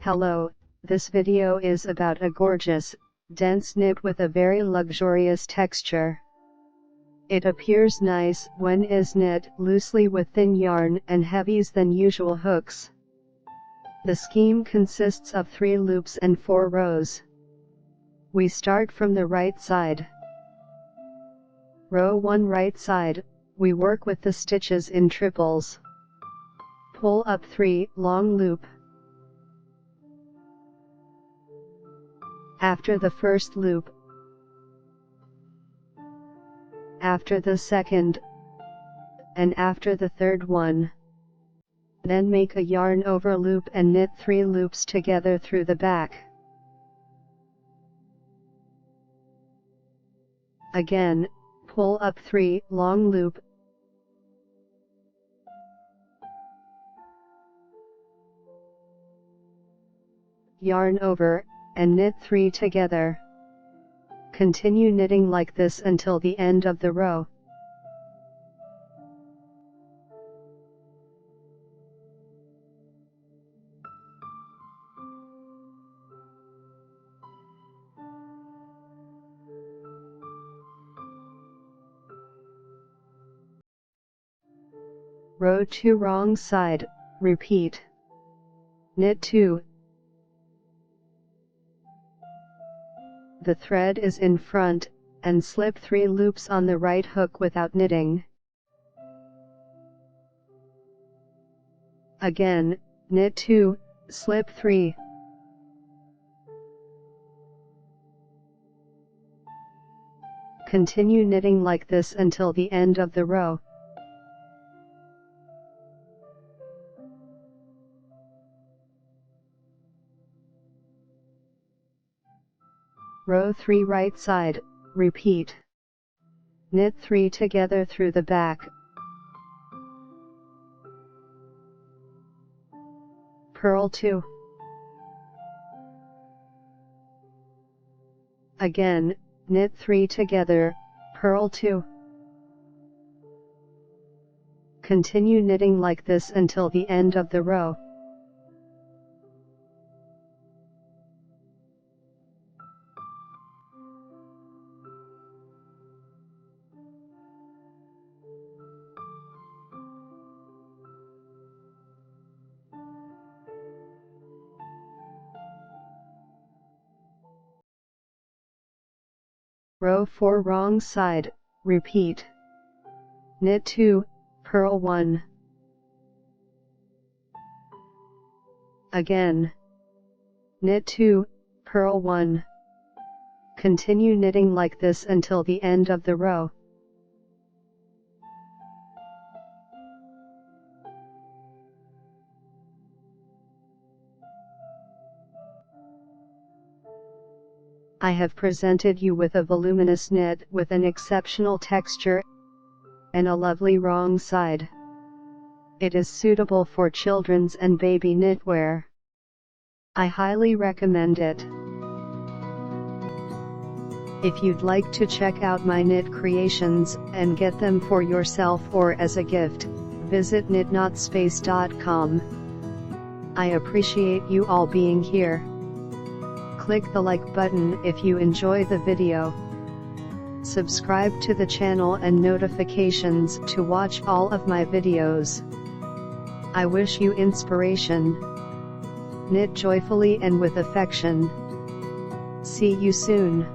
Hello, this video is about a gorgeous, dense knit with a very luxurious texture. It appears nice when is knit loosely with thin yarn and heavies than usual hooks. The scheme consists of 3 loops and 4 rows. We start from the right side. Row 1 right side, we work with the stitches in triples. Pull up 3 long loop. After the first loop, after the second, and after the third one. Then make a yarn over loop and knit 3 loops together through the back. Again, pull up 3 long loop. Yarn over, and knit 3 together. Continue knitting like this until the end of the row. Row 2 wrong side, repeat. Knit 2. The thread is in front, and slip 3 loops on the right hook without knitting. Again, knit 2, slip 3. Continue knitting like this until the end of the row. Row 3 right side, repeat. Knit 3 together through the back. Purl 2. Again, knit 3 together, purl 2. Continue knitting like this until the end of the row. Row 4 wrong side, repeat. Knit 2, purl 1. Again. Knit 2, purl 1. Continue knitting like this until the end of the row. I have presented you with a voluminous knit with an exceptional texture and a lovely wrong side. It is suitable for children's and baby knitwear. I highly recommend it. If you'd like to check out my knit creations and get them for yourself or as a gift, visit knitnotspace.com. I appreciate you all being here. Click the like button if you enjoy the video. Subscribe to the channel and notifications to watch all of my videos. I wish you inspiration. Knit joyfully and with affection. See you soon.